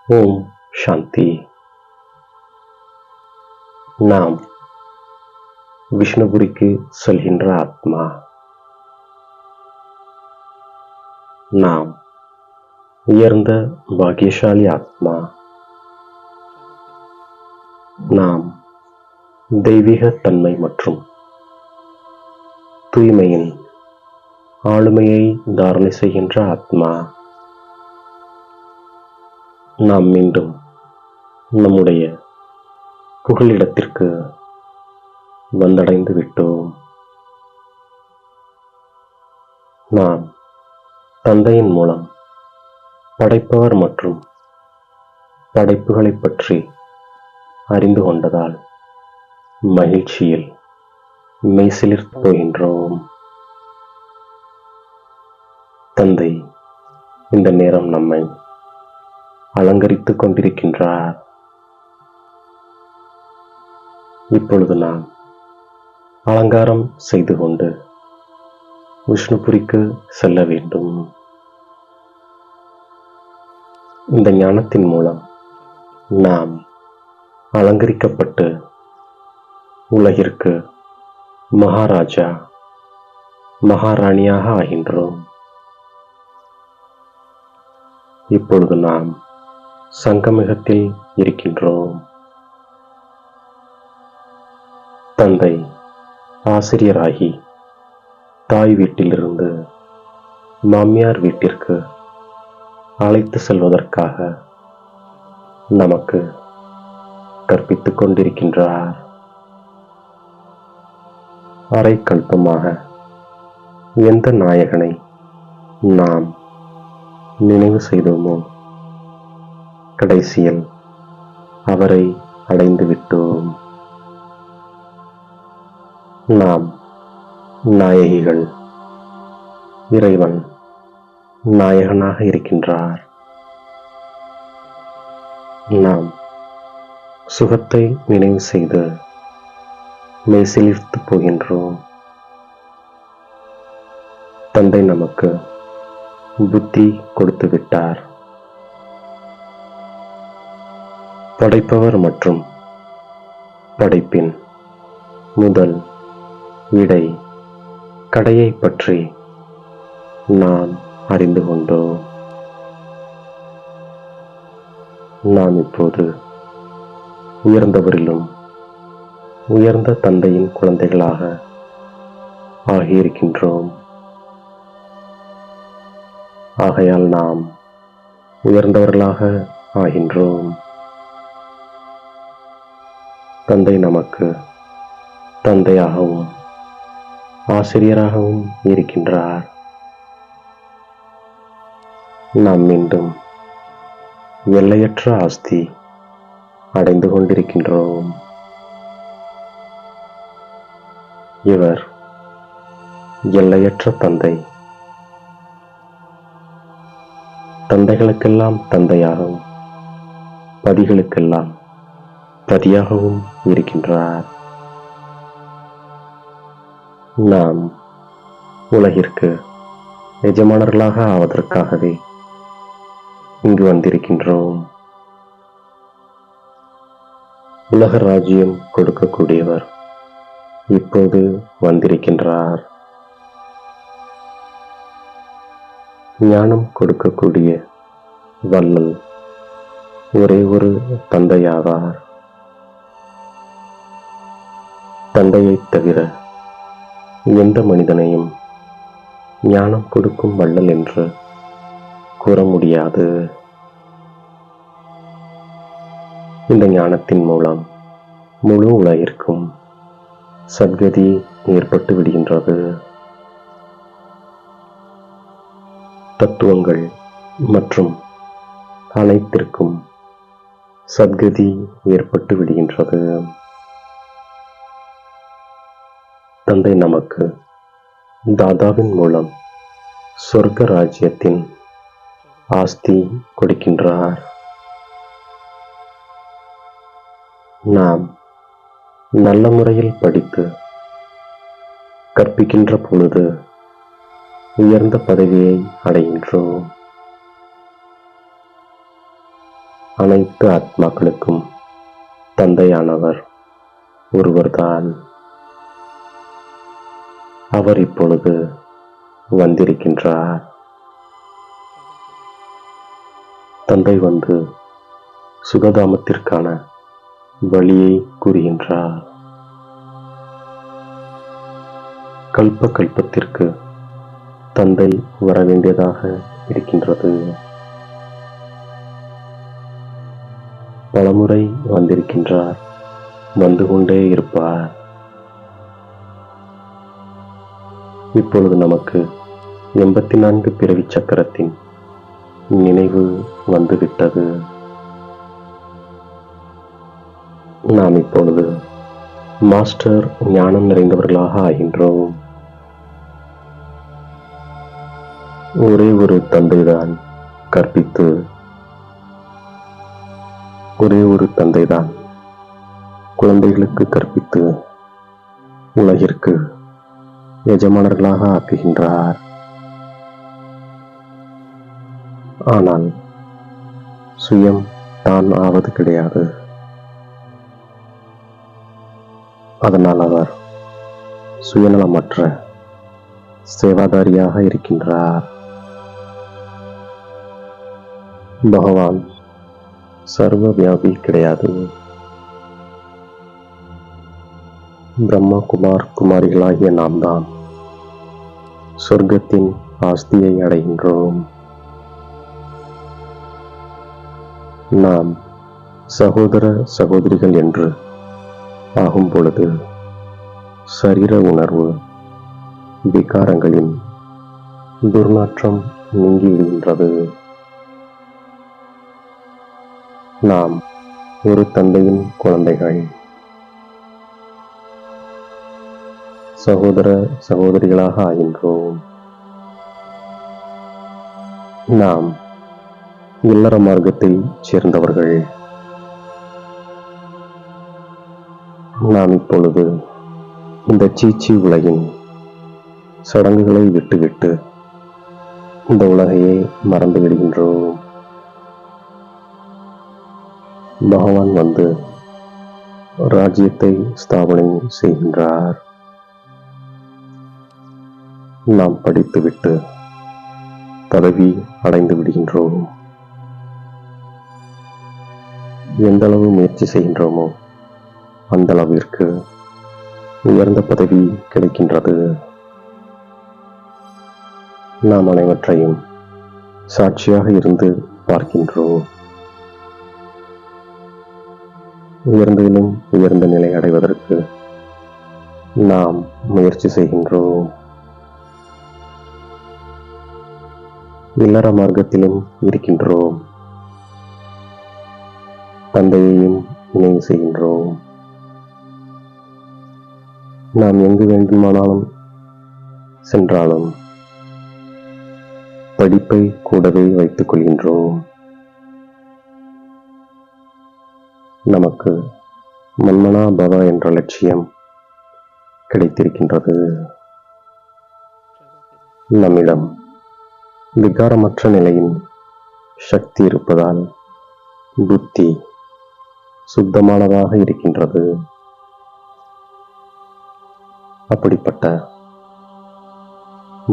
ஓம் சாந்தி. நாம் விஷ்ணுபுரிக்கு செல்கின்ற ஆத்மா. நாம் உயர்ந்த பாக்கியசாலி ஆத்மா. நாம் தெய்வீக தன்மை மற்றும் தூய்மையின் ஆளுமையை தாரணை செய்கின்ற ஆத்மா. நாம் மீண்டும் நம்முடைய புகலிடத்திற்கு வந்தடைந்து விட்டோம். நாம் தந்தையின் மூலம் படைப்பவர் மற்றும் படைப்புகளை பற்றி அறிந்து கொண்டதால் மகிழ்ச்சியில் மெய்சிலிர்த்து போகின்றோம். தந்தை இந்த நேரம் நம்மை அலங்கரித்துக் கொண்டிருக்கின்றார். இப்பொழுது நாம் அலங்காரம் செய்து கொண்டு விஷ்ணுபுரிக்கு செல்ல வேண்டும். இந்த ஞானத்தின் மூலம் நாம் அலங்கரிக்கப்பட்டு உலகிற்கு மகாராஜா மகாராணியாக ஆகின்றோம். இப்பொழுது நாம் சங்கமிகத்தில் இருக்கின்றோம். தந்தை ஆசிரியராகி தாய் வீட்டிலிருந்து மாமியார் வீட்டிற்கு அழைத்து செல்வதற்காக நமக்கு கற்பித்துக் கொண்டிருக்கின்றார். அரை கல்பமாக எந்த நாயகனை நாம் நினைவு செய்தோமோ கடைசியில் அவரை அடைந்து விட்டோம். நாம் நாயகிகள். இறைவன் நாயகனாக இருக்கின்றார். நாம் சுகத்தை நினைவு செய்து மெய்சிலிர்த்து போகின்றோம். தந்தை நமக்கு புத்தி கொடுத்து விட்டார். படைப்பவர் மற்றும் படைப்பின் முதல் இடை கடையை பற்றி நாம் அறிந்து கொண்டோம். நாம் இப்போது உயர்ந்தவரிலும் உயர்ந்த தந்தையின் குழந்தைகளாக ஆகியிருக்கின்றோம். ஆகையால் நாம் உயர்ந்தவர்களாக ஆகின்றோம். தந்தை நமக்கு தந்தையாகவும் ஆசிரியராகவும் இருக்கின்றார். நாம் மீண்டும் எல்லையற்ற ஆஸ்தி அடைந்து கொண்டிருக்கின்றோம். இவர் எல்லையற்ற தந்தை. தந்தைகளுக்கெல்லாம் தந்தையாகவும் பதிகளுக்கெல்லாம் பதியாகவும் இருக்கின்றார். நாம் உலகிற்கு எஜமானர்களாக ஆவதற்காகவே இங்கு வந்திருக்கின்றோம். உலக ராஜ்யம் கொடுக்கக்கூடியவர் இப்போது வந்திருக்கின்றார். ஞானம் கொடுக்கக்கூடிய வள்ளல் ஒரே ஒரு தந்தையாவார். தந்தையைத் தவிர எந்த மனிதனையும் ஞானம் கொடுக்கும் வள்ளல் என்று கூற முடியாது. இந்த ஞானத்தின் மூலம் முழு உலகிற்கும் சத்கதி ஏற்பட்டு விடுகின்றது. தத்துவங்கள் மற்றும் அனைத்திற்கும் சத்கதி ஏற்பட்டு விடுகின்றது. தந்தை நமக்கு தாதாவின் மூலம் சொர்க்க ராஜ்யத்தின் ஆஸ்தி கொடுக்கின்றார். நாம் நல்ல முறையில் படித்து கற்பிக்கின்ற பொழுது உயர்ந்த பதவியை அடைகின்றோம். அனைத்து ஆத்மாக்களுக்கும் தந்தையானவர் ஒருவர்தான். அவர் இப்பொழுது வந்திருக்கின்றார். தந்தை வந்து சுகதாமத்திற்கான வழியை கூறுகின்றார். கல்ப கல்பத்திற்கு தந்தை வரவேண்டியதாக இருக்கின்றது. பலமுறை வந்திருக்கின்றார், வந்து கொண்டே இருப்பார். இப்பொழுது நமக்கு 84 பிறவி சக்கரத்தின் நினைவு வந்துவிட்டது. நாம் இப்பொழுது மாஸ்டர் ஞானம் நிறைந்தவர்களாக ஆகின்றோம். ஒரே ஒரு தந்தைதான் கற்பித்து, ஒரே ஒரு தந்தைதான் குழந்தைகளுக்கு கற்பித்து உலகிற்கு எஜமானர்களாக ஆக்குகின்றார். ஆனால் சுயம் தான் ஆவது கிடையாது. அதனால் அவர் சுயநலமற்ற சேவாதாரியாக இருக்கின்றார். பகவான் சர்வ வியாபி கிடையாது. பிரம்மா குமார் குமாரிகளாகிய நாம் தான் சொர்க்கத்தின் ஆஸ்தியை அடைகின்றோம். நாம் சகோதர சகோதரிகள் என்று ஆகும் பொழுது சரீர உணர்வு விகாரங்களின் துர்நாற்றம் நீங்கிவிடுகின்றது. நாம் ஒரு தந்தையின் குழந்தைகள், சகோதர சகோதரிகளாக ஆகின்றோம். நாம் இல்லற மார்க்கத்தை சேர்ந்தவர்கள். நாம் இப்பொழுது இந்த சீச்சி உலகின் சடங்குகளை விட்டுவிட்டு இந்த உலகையே மறந்து விடுகின்றோம். பகவான் வந்து ராஜ்யத்தை ஸ்தாபனை செய்கின்றார். நாம் படித்துவிட்டு பதவி அடைந்து விடுகின்றோம். எந்த அளவு முயற்சி செய்கின்றோமோ அந்த அளவிற்கு உயர்ந்த பதவி கிடைக்கின்றது. நாம் அனைவற்றையும் சாட்சியாக இருந்து பார்க்கின்றோம். உயர்ந்திலும் உயர்ந்த நிலை அடைவதற்கு நாம் முயற்சி செய்கின்றோம். இல்லற மார்க்கத்திலும் இருக்கின்றோம். தந்தையையும் நினைவு செய்கின்றோம். நாம் எங்கு வேண்டுமானாலும் சென்றாலும் படிப்பை கூடவே வைத்துக் கொள்கின்றோம். நமக்கு மன்மனா பவ என்ற லட்சியம் கிடைத்திருக்கின்றது. நம்மிடம் விகாரமற்ற நிலையின் சக்தி இருப்பதால் புத்தி சுத்தமானதாக இருக்கின்றது. அப்படிப்பட்ட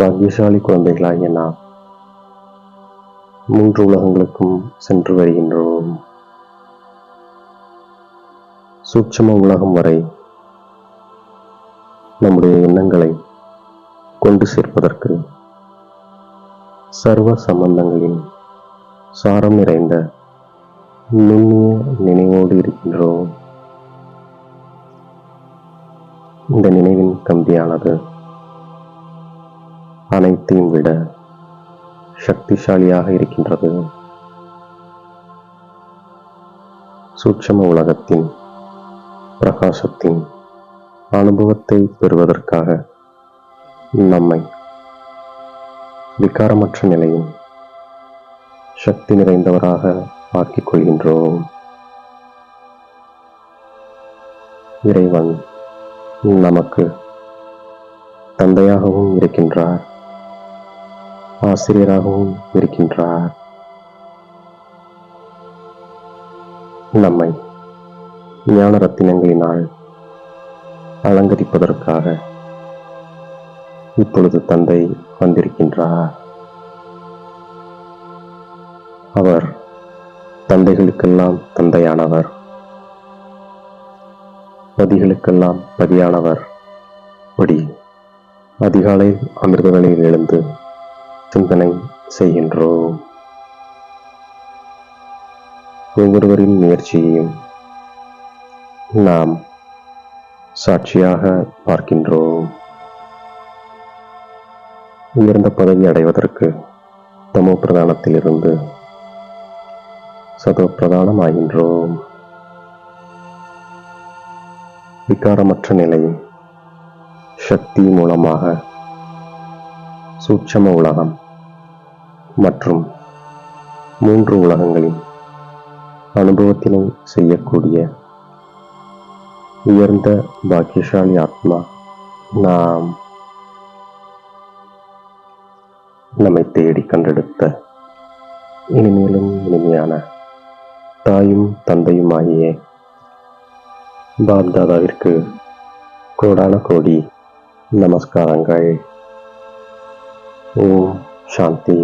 பாக்கியசாலி குழந்தைகளாகிய நாம் 3 உலகங்களுக்கும் சென்று வருகின்றோம். சூட்சும உலகம் வரை நம்முடைய எண்ணங்களை கொண்டு சேர்ப்பதற்கு சர்வ சம்பந்தங்களின் சாரம் நிறைந்த நுண்ணிய நினைவோடு இருக்கின்றோம். இந்த நினைவின் கம்பியானது அனைத்தையும் விட சக்திசாலியாக இருக்கின்றது. சூட்சும உலகத்தின் பிரகாசத்தின் அனுபவத்தை பெறுவதற்காக நம்மை விகாரமற்ற நிலையின் சக்தி நிறைந்தவராக ஆக்கிக் கொள்கின்றோம். இறைவன் நமக்கு தந்தையாகவும் இருக்கின்றார், ஆசிரியராகவும் இருக்கின்றார். நம்மை ஞான ரத்தினங்களினால் அலங்கரிப்பதற்காக இப்பொழுது தந்தை வந்திருக்கின்றார். அவர் தந்தைகளுக்கெல்லாம் தந்தையானவர், பதிகளுக்கெல்லாம் பதியானவர். படி அதிகாலையில் அமிர்த வேளையில் எழுந்து சிந்தனை செய்கின்றோம். ஒவ்வொருவரின் முயற்சியையும் நாம் சாட்சியாக பார்க்கின்றோம். உயர்ந்த பதவி அடைவதற்கு தமோ பிரதானத்திலிருந்து சதோ பிரதானமாகின்றோம். விகாரமற்ற நிலையில் சக்தி மூலமாக சூட்சம உலகம் மற்றும் 3 உலகங்களின் அனுபவத்தினை செய்யக்கூடிய உயர்ந்த பாக்கியசாலி ஆத்மா நாம். நம்மை தேடி கண்டெடுத்த இனிமேலும் இனிமையான தாயும் தந்தையுமாகிய பாப்தாதாவிற்கு கோடான கோடி நமஸ்காரங்கள். ஓம் சாந்தி.